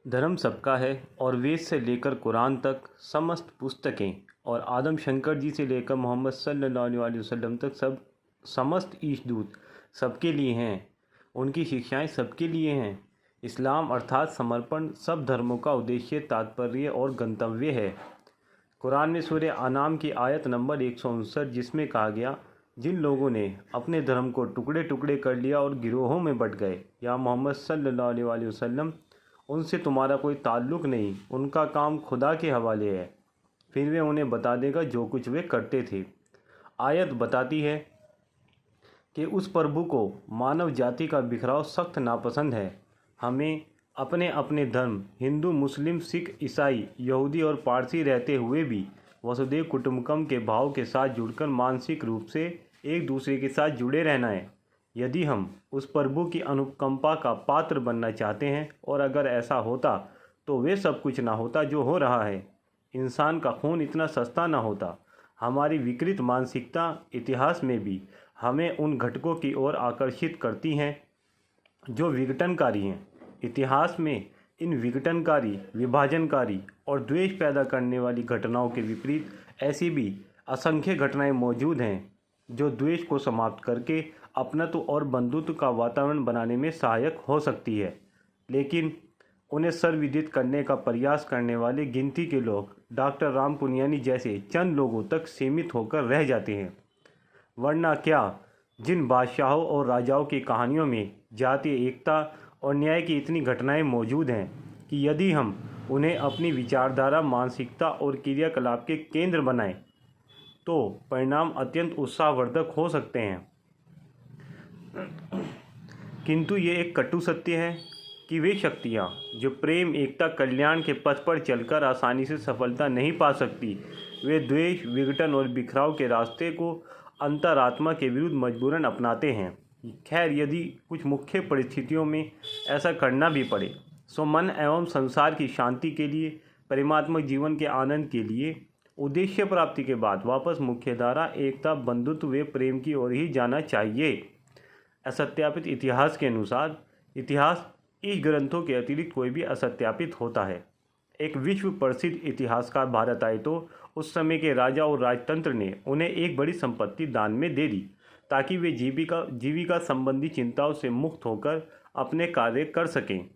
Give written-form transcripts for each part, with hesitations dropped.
धर्म सबका है और वेद से लेकर कुरान तक समस्त पुस्तकें और आदम शंकर जी से लेकर मोहम्मद सल्लल्लाहु अलैहि वसल्लम तक समस्त ईशदूत सबके लिए हैं। उनकी शिक्षाएं सबके लिए हैं। इस्लाम अर्थात समर्पण सब धर्मों का उद्देश्य, तात्पर्य और गंतव्य है। कुरान में सूरह अनाम की आयत नंबर 159 जिसमें कहा गया, जिन लोगों ने अपने धर्म को टुकड़े टुकड़े कर लिया और गिरोहों में बंट गए, या मोहम्मद सल्लल्लाहु अलैहि वसल्लम उनसे तुम्हारा कोई ताल्लुक़ नहीं, उनका काम खुदा के हवाले है, फिर वे उन्हें बता देगा जो कुछ वे करते थे। आयत बताती है कि उस प्रभु को मानव जाति का बिखराव सख्त नापसंद है। हमें अपने अपने धर्म हिंदू, मुस्लिम, सिख, ईसाई, यहूदी और पारसी रहते हुए भी वसुदेव कुटुंबकम के भाव के साथ जुड़कर मानसिक रूप से एक दूसरे के साथ जुड़े रहना है। यदि हम उस प्रभु की अनुकंपा का पात्र बनना चाहते हैं, और अगर ऐसा होता तो वे सब कुछ ना होता जो हो रहा है। इंसान का खून इतना सस्ता ना होता। हमारी विकृत मानसिकता इतिहास में भी हमें उन घटकों की ओर आकर्षित करती हैं जो विघटनकारी हैं। इतिहास में इन विघटनकारी, विभाजनकारी और द्वेष पैदा करने वाली घटनाओं के विपरीत ऐसी भी असंख्य घटनाएं मौजूद हैं जो द्वेष को समाप्त करके अपनत्व और बंधुत्व का वातावरण बनाने में सहायक हो सकती है। लेकिन उन्हें सर्वविदित करने का प्रयास करने वाले गिनती के लोग डॉक्टर राम पुनियानी जैसे चंद लोगों तक सीमित होकर रह जाते हैं। वरना क्या, जिन बादशाहों और राजाओं की कहानियों में जातीय एकता और न्याय की इतनी घटनाएं मौजूद हैं कि यदि हम उन्हें अपनी विचारधारा, मानसिकता और क्रियाकलाप के केंद्र बनाएं तो परिणाम अत्यंत उत्साहवर्धक हो सकते हैं। किंतु ये एक कटु सत्य है कि वे शक्तियाँ जो प्रेम, एकता, कल्याण के पथ पर चलकर आसानी से सफलता नहीं पा सकती, वे द्वेष, विघटन और बिखराव के रास्ते को अंतरात्मा के विरुद्ध मजबूरन अपनाते हैं। खैर, यदि कुछ मुख्य परिस्थितियों में ऐसा करना भी पड़े, सो मन एवं संसार की शांति के लिए, परमात्मक जीवन के आनंद के लिए, उद्देश्य प्राप्ति के बाद वापस मुख्यधारा, एकता, बंधुत्व व प्रेम की ओर ही जाना चाहिए। असत्यापित इतिहास के अनुसार इतिहास इस ग्रंथों के अतिरिक्त कोई भी असत्यापित होता है। एक विश्व प्रसिद्ध इतिहासकार भारत आए तो उस समय के राजा और राजतंत्र ने उन्हें एक बड़ी संपत्ति दान में दे दी ताकि वे जीविका संबंधी चिंताओं से मुक्त होकर अपने कार्य कर सकें।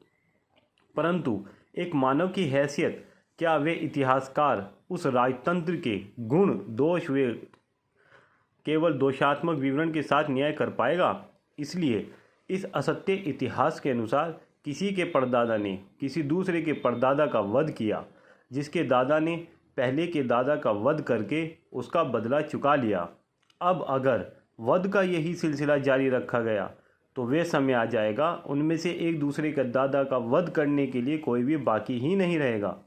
परंतु एक मानव की हैसियत क्या वे इतिहासकार उस राजतंत्र के गुण, दोष वे केवल दोषात्मक विवरण के साथ न्याय कर पाएगा? इसलिए इस असत्य इतिहास के अनुसार किसी के परदादा ने किसी दूसरे के परदादा का वध किया, जिसके दादा ने पहले के दादा का वध करके उसका बदला चुका लिया। अब अगर वध का यही सिलसिला जारी रखा गया तो वे समय आ जाएगा उनमें से एक दूसरे के दादा का वध करने के लिए कोई भी बाकी ही नहीं रहेगा।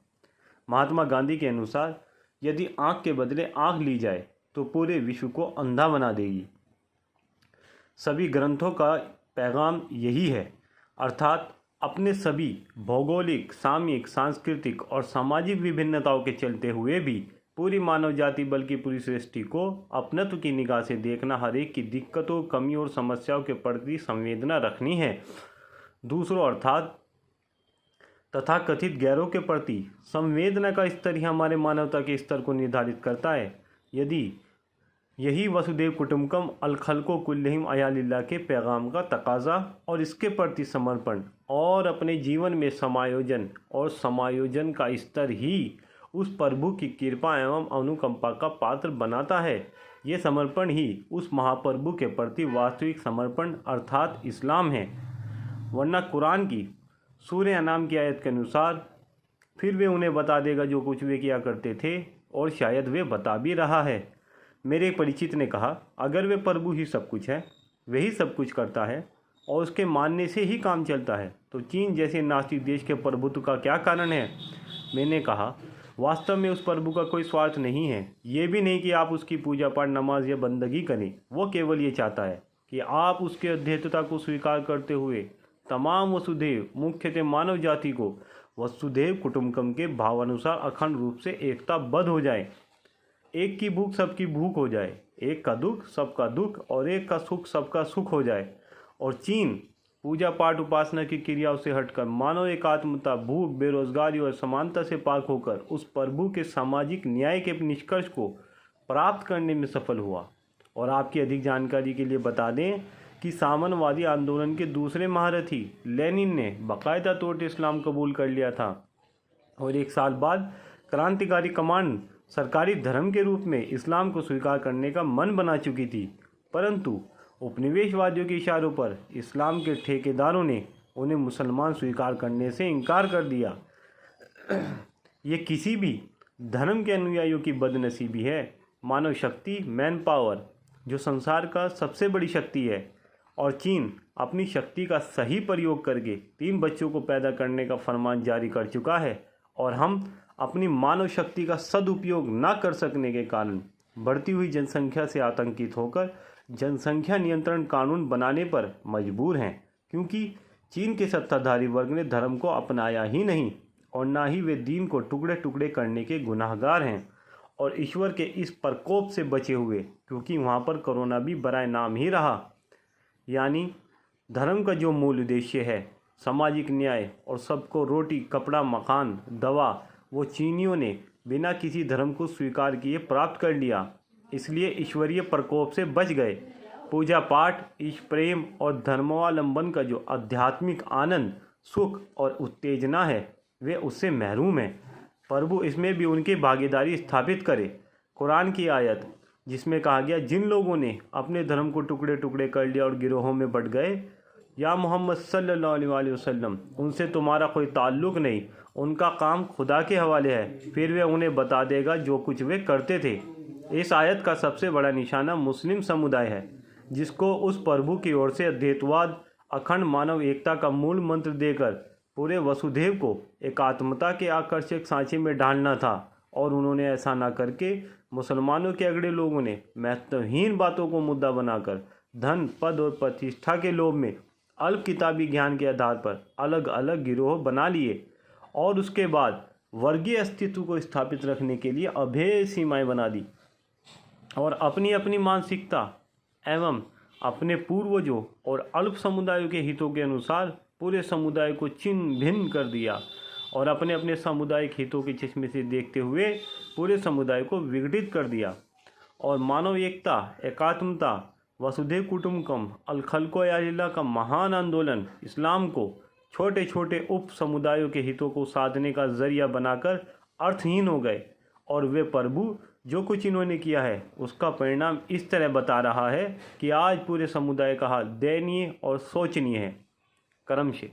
महात्मा गांधी के अनुसार यदि आँख के बदले आँख ली जाए तो पूरे विश्व को अंधा बना देगी। सभी ग्रंथों का पैगाम यही है, अर्थात अपने सभी भौगोलिक, सामयिक, सांस्कृतिक और सामाजिक विभिन्नताओं के चलते हुए भी पूरी मानव जाति बल्कि पूरी सृष्टि को अपनत्व की निगाह से देखना, हर एक की दिक्कतों, कमियों और समस्याओं के प्रति संवेदना रखनी है। दूसरों अर्थात तथाकथित गैरों के प्रति संवेदना का स्तर ही हमारे मानवता के स्तर को निर्धारित करता है। यदि यही वसुदेव कुटुंबकम अल खल्को कुल्लहिम अयालिल्लाह के पैगाम का तकाजा और इसके प्रति समर्पण और अपने जीवन में समायोजन का स्तर ही उस प्रभु की कृपा एवं अनुकंपा का पात्र बनाता है। ये समर्पण ही उस महाप्रभु के प्रति वास्तविक समर्पण अर्थात इस्लाम है। वरना कुरान की सूरह अनाम की आयत के अनुसार फिर वे उन्हें बता देगा जो कुछ वे किया करते थे, और शायद वे बता भी रहा है। मेरे एक परिचित ने कहा, अगर वे प्रभु ही सब कुछ है, वही सब कुछ करता है और उसके मानने से ही काम चलता है, तो चीन जैसे नास्तिक देश के प्रभुत्व का क्या कारण है? मैंने कहा, वास्तव में उस प्रभु का कोई स्वार्थ नहीं है। ये भी नहीं कि आप उसकी पूजा पाठ, नमाज या बंदगी करें। वो केवल ये चाहता है कि आप उसके अध्यक्षता को स्वीकार करते हुए तमाम वसुधैव, मुख्यतः मानव जाति को वसुधैव कुटुंबकम के भावानुसार अखंड रूप से एकताबद्ध हो जाए। एक की भूख सबकी भूख हो जाए, एक का दुख सबका दुख और एक का सुख सबका सुख हो जाए। और चीन पूजा पाठ उपासना की क्रियाओं से हटकर मानव एकात्मता, भूख, बेरोजगारी और समानता से पाक होकर उस प्रभु के सामाजिक न्याय के निष्कर्ष को प्राप्त करने में सफल हुआ। और आपकी अधिक जानकारी के लिए बता दें कि साम्यवादी आंदोलन के दूसरे महारथी लेनिन ने बाकायदा तौर पर इस्लाम कबूल कर लिया था और 1 साल बाद क्रांतिकारी कमांड सरकारी धर्म के रूप में इस्लाम को स्वीकार करने का मन बना चुकी थी, परंतु उपनिवेशवादियों के इशारों पर इस्लाम के ठेकेदारों ने उन्हें मुसलमान स्वीकार करने से इनकार कर दिया। ये किसी भी धर्म के अनुयायियों की बदनसीबी है। मानव शक्ति, मैन पावर, जो संसार का सबसे बड़ी शक्ति है, और चीन अपनी शक्ति का सही प्रयोग करके 3 बच्चों को पैदा करने का फरमान जारी कर चुका है, और हम अपनी मानव शक्ति का सदुपयोग न कर सकने के कारण बढ़ती हुई जनसंख्या से आतंकित होकर जनसंख्या नियंत्रण कानून बनाने पर मजबूर हैं, क्योंकि चीन के सत्ताधारी वर्ग ने धर्म को अपनाया ही नहीं और ना ही वे दीन को टुकड़े टुकड़े करने के गुनाहगार हैं और ईश्वर के इस प्रकोप से बचे हुए, क्योंकि वहाँ पर कोरोना भी बराए नाम ही रहा। यानी धर्म का जो मूल उद्देश्य है, सामाजिक न्याय और सबको रोटी, कपड़ा, मकान, दवा, वो चीनियों ने बिना किसी धर्म को स्वीकार किए प्राप्त कर लिया, इसलिए ईश्वरीय प्रकोप से बच गए। पूजा पाठ, ईश्वर प्रेम और धर्मावलंबन का जो आध्यात्मिक आनंद, सुख और उत्तेजना है, वे उससे महरूम हैं। प्रभु इसमें भी उनकी भागीदारी स्थापित करे। कुरान की आयत जिसमें कहा गया, जिन लोगों ने अपने धर्म को टुकड़े टुकड़े कर लिया और गिरोहों में बंट गए, या मोहम्मद सल्लल्लाहु अलैहि वसल्लम, उनसे तुम्हारा कोई ताल्लुक़ नहीं, उनका काम खुदा के हवाले है, फिर वे उन्हें बता देगा जो कुछ वे करते थे। इस आयत का सबसे बड़ा निशाना मुस्लिम समुदाय है, जिसको उस प्रभु की ओर से अद्वैतवाद, अखंड मानव एकता का मूल मंत्र देकर पूरे वसुधैव को एकात्मता के आकर्षक सांचे में ढालना था, और उन्होंने ऐसा न करके मुसलमानों के अगड़े लोगों ने महत्वहीन बातों को मुद्दा बनाकर धन, पद और प्रतिष्ठा के लोभ में अल्प किताबी ज्ञान के आधार पर अलग अलग गिरोह बना लिए और उसके बाद वर्गीय अस्तित्व को स्थापित रखने के लिए अभेद सीमाएं बना दी और अपनी अपनी मानसिकता एवं अपने पूर्वजों और अल्प समुदायों के हितों के अनुसार पूरे समुदाय को छिन्न भिन्न कर दिया और अपने अपने सामुदायिक हितों के चश्मे से देखते हुए पूरे समुदाय को विघटित कर दिया। और मानव एकता, एकात्मता, वसुधैव कुटुम्बकम, अल खल्को यालिल्लाह का महान आंदोलन इस्लाम को छोटे छोटे उप समुदायों के हितों को साधने का जरिया बनाकर अर्थहीन हो गए, और वे प्रभु जो कुछ इन्होंने किया है उसका परिणाम इस तरह बता रहा है कि आज पूरे समुदाय का हाल दयनीय और शोचनीय है। करम से।